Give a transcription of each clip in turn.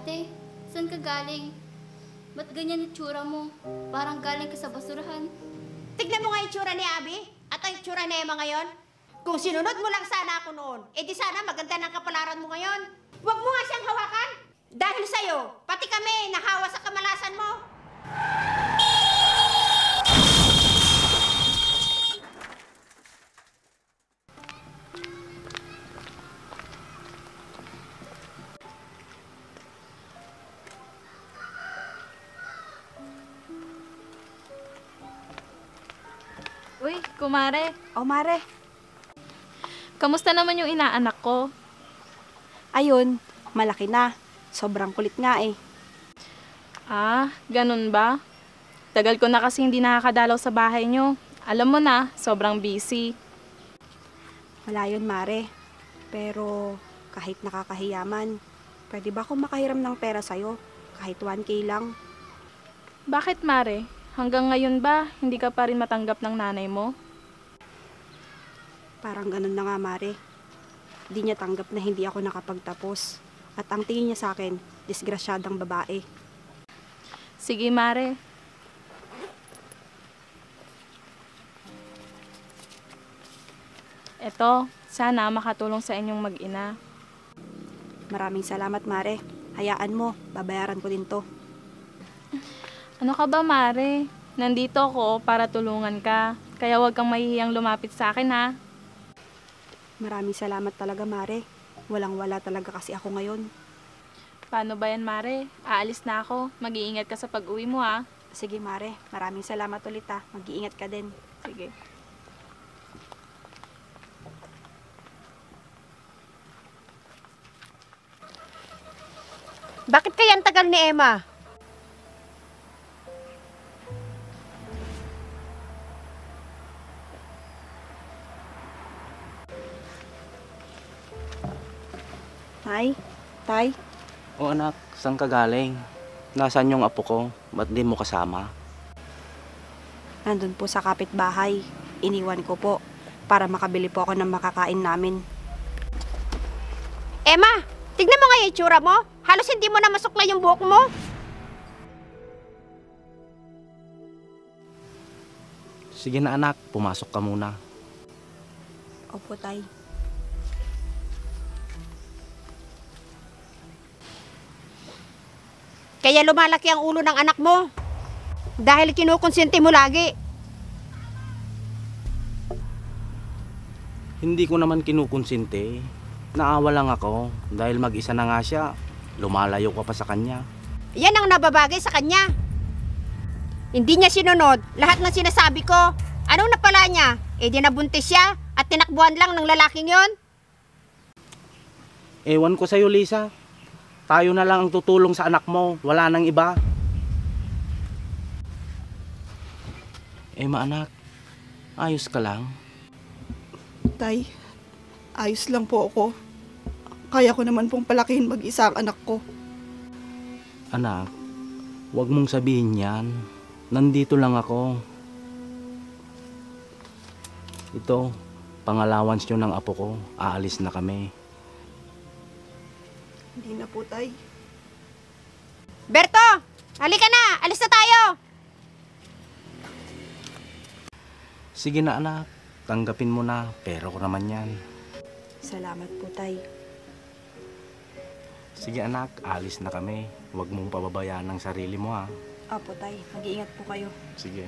Ate, saan ka galing? Ba't ganyan itsura mo? Parang galing ka sa basurahan. Tignan mo nga yung itsura ni Abby at ang itsura ni Emma ngayon. Kung sinunod mo lang sana ako noon, di sana maganda ng kapalaran mo ngayon. Huwag mo nga siyang hawakan. Dahil sa'yo, pati kami nahawa sa kamalasan mo. Uy, kumare. O Mare, Kamusta naman yung inaanak ko? ayun, malaki na. Sobrang kulit nga eh. Ah, ganun ba? Tagal ko na kasi hindi nakakadalaw sa bahay nyo. Alam mo na, sobrang busy. Wala yun, Mare. Pero kahit nakakahiyaman, pwede ba akong makahiram ng pera sa'yo? Kahit 1K lang. Bakit, Mare? Hanggang ngayon ba, hindi ka pa rin matanggap ng nanay mo? Parang ganun na nga, Mare. Di niya tanggap na hindi ako nakapagtapos. At ang tingin niya sa akin, disgrasyadang babae. Sige, Mare. Eto, sana makatulong sa inyong mag-ina. Maraming salamat, Mare. Hayaan mo, babayaran ko din to. Ano ka ba, Mare? Nandito ako para tulungan ka. Kaya huwag kang mahihiyang lumapit sa akin, ha? Maraming salamat talaga, Mare. Walang-wala talaga kasi ako ngayon. Paano ba yan, Mare? Aalis na ako. Mag-iingat ka sa pag-uwi mo, ha? Sige, Mare. Maraming salamat ulit ha. Mag-iingat ka din. Sige. Bakit kaya ang tagal ni Emma? Tay? Tay? O anak, saan ka galing? Nasaan yung apo ko? Ba't di mo kasama? Nandun po sa kapitbahay. Iniwan ko po para makabili po ako ng makakain namin. Emma, tignan mo nga yung itsura mo. Halos hindi mo na masukla yung buhok mo. Sige na anak, pumasok ka muna. Opo, Tay. Kaya lumalaki ang ulo ng anak mo. Dahil kinukonsente mo lagi. Hindi ko naman kinukonsinte. Naawa lang ako dahil mag-isa na nga siya. Lumalayo ka pa sa kanya. Yan ang nababagay sa kanya. Hindi niya sinunod lahat ng sinasabi ko. Anong napala niya? Di nabuntis siya at tinakbuhan lang ng lalaking yon. Ewan ko sa'yo, Lisa. Tayo na lang ang tutulong sa anak mo. Wala nang iba. Emma anak, ayos ka lang? Tay, ayos lang po ako. Kaya ko naman pong palakihin mag-isa ang anak ko. Anak, huwag mong sabihin yan. Nandito lang ako. Ito, pang-allowance nyo ng apo ko. Aalis na kami. Hindi na po, Tay. Berto, halika na. Alis na tayo. Sige na anak, tanggapin mo na. Pero ko naman yan. Salamat po, Tay. Sige anak, alis na kami. Huwag mong pababayaan ang sarili mo ha. Opo, Tay. Mag-iingat po kayo. Sige.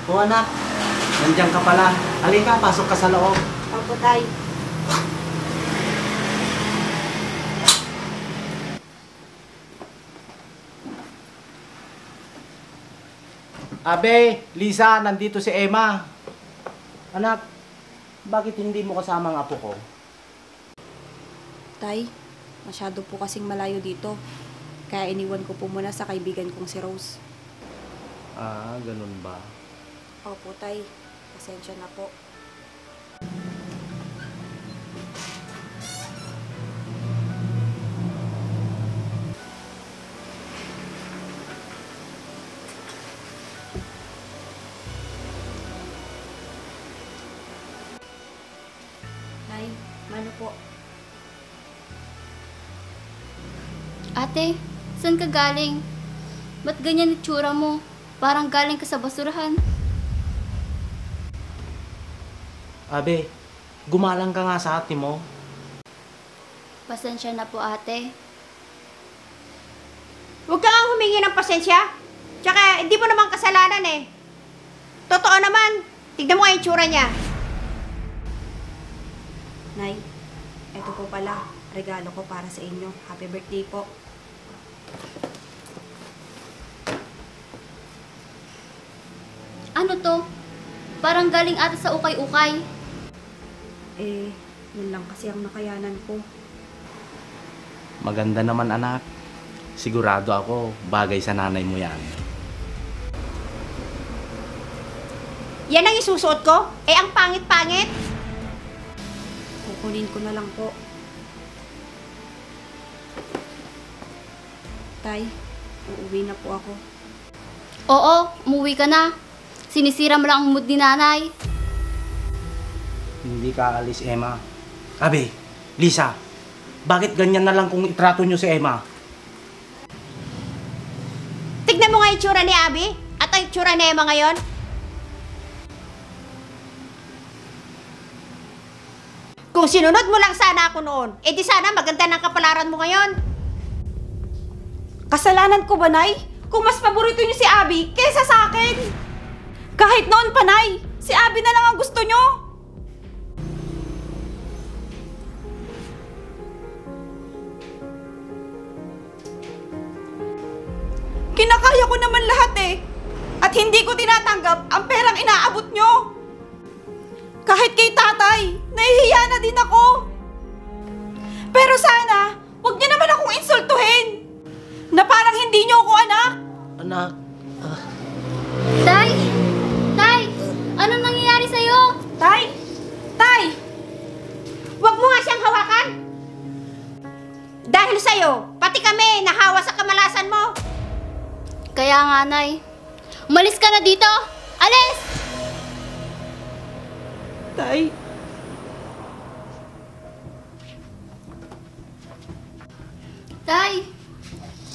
O anak, nandiyan ka pala. Halika, pasok ka sa loob. Opo, Tay. Abe, Lisa, nandito si Emma. Anak, bakit hindi mo kasama ang apo ko? Tay, masyado po kasing malayo dito. Kaya iniwan ko po muna sa kaibigan kong si Rose. Ah, ganun ba? Opo, Tay. Pasensya na po. Nay, mano po? Ate, saan ka galing? Ba't ganyan itsura mo? Parang galing ka sa basurahan. Abe, gumalang ka nga sa ate mo. Pasensya na po, ate. Huwag ka nga humingi ng pasensya. Tsaka, hindi mo naman kasalanan eh. Totoo naman. Tignan mo nga yung tsura niya. Nay, eto po pala. Regalo ko para sa inyo. Happy birthday po. Ano to? Parang galing ata sa ukay-ukay. Eh, yun lang kasi ang nakayanan ko. Maganda naman anak. Sigurado ako, bagay sa nanay mo yan. Yan ang isusuot ko? Eh, ang pangit-pangit. Kukunin ko na lang po. Tay, uuwi na po ako. Oo, umuwi ka na. Sinisira mo lang ang mood ni nanay. Hindi ka alis, Emma. Abe, Lisa, bakit ganyan na lang kung itrato nyo si Emma? Tignan mo nga yung tsura ni Abby at ang tsura ni Emma ngayon. Kung sinunod mo lang sana ako noon, eh di sana maganda ng kapalaran mo ngayon. Kasalanan ko ba, Nay? Kung mas paborito niyo si Abby kaysa sa akin. Kahit noon pa, Nay, si Abby na lang ang gusto niyo. Kinakaya ko naman lahat eh. At hindi ko tinatanggap ang perang inaabot niyo. Kahit kay tatay, nahihiya na din ako. Pero sana, huwag niyo naman akong insultuhin. Na parang hindi niyo ako anak. Anak, Tay! Tay! Anong nangyayari sa'yo? Tay! Tay! Huwag mo nga siyang hawakan. Dahil sa'yo, pati kami nahawa sa kamalasan mo. Kaya nga, Nay. Umalis ka na dito! Alis! Tay! Tay!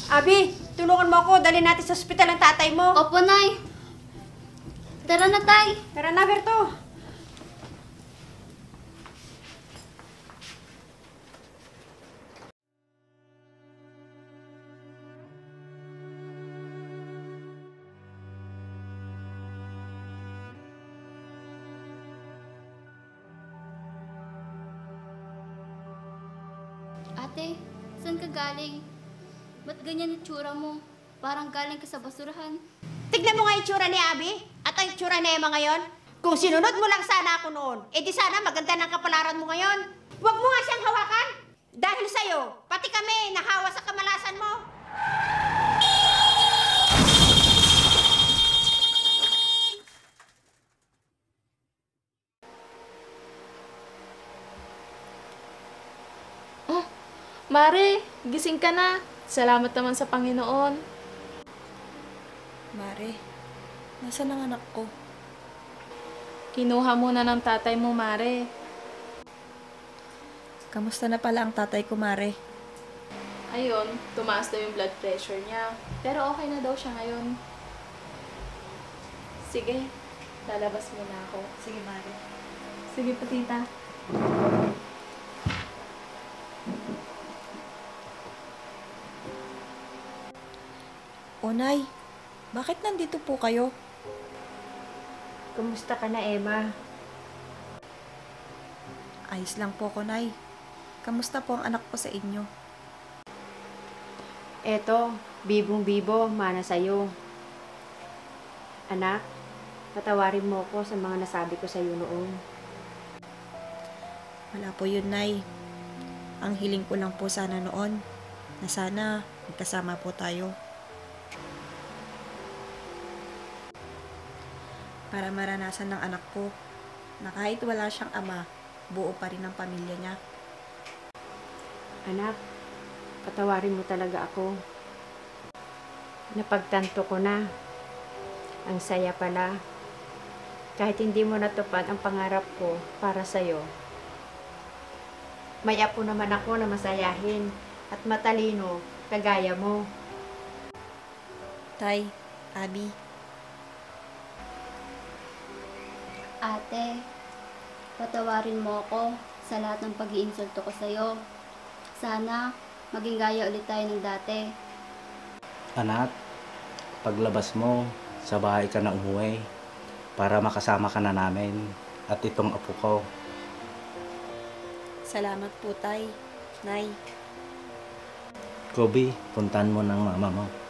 Abby, tulungan mo ako. Dali natin sa ospital ang tatay mo. Opo, Nay. Tara na, Tay. Tara na, Berto. Ate, saan ka galing? Ba't ganyan itsura mo? Parang galing ka sa basurahan. Tignan mo nga yung tsura ni Abby at ang tsura ni Emma ngayon. Kung sinunod mo lang sana ako noon, eh di sana maganda ng kapalaran mo ngayon. Huwag mo nga siyang hawakan. Dahil sa'yo, pati kami nahawa sa kamalasan mo. Mare, gising ka na. Salamat naman sa Panginoon. Mare, nasaan ang anak ko? Kinuha muna ng tatay mo, Mare. Kamusta na pala ang tatay ko, Mare? Ayun, tumaas daw yung blood pressure niya. Pero okay na daw siya ngayon. Sige, lalabas muna ako. Sige, Mare. Sige po, tita. O, Nay, bakit nandito po kayo? Kumusta ka na, Emma? Ayos lang po ko, Nay. Kamusta po ang anak ko sa inyo? Eto, bibong-bibo, mana sa'yo. Anak, patawarin mo ko sa mga nasabi ko sa'yo noon. Wala po yun, Nay. Ang hiling ko lang po sana noon na sana magkasama po tayo. para maranasan ng anak ko na kahit wala siyang ama, buo pa rin ang pamilya niya. Anak, patawarin mo talaga ako. Napagtanto ko na. Ang saya pala. Kahit hindi mo natupad ang pangarap ko para sa'yo. May apo naman ako na masayahin at matalino kagaya mo. Tay, Abby, Ate, patawarin mo ako sa lahat ng pag-iinsulto ko sa'yo. Sana maging gaya ulit tayo ng dati. Anak, paglabas mo, sa bahay ka na umuwi para makasama ka na namin at itong apo ko. salamat po tay, Nay. Kobe, puntahan mo ng mama mo.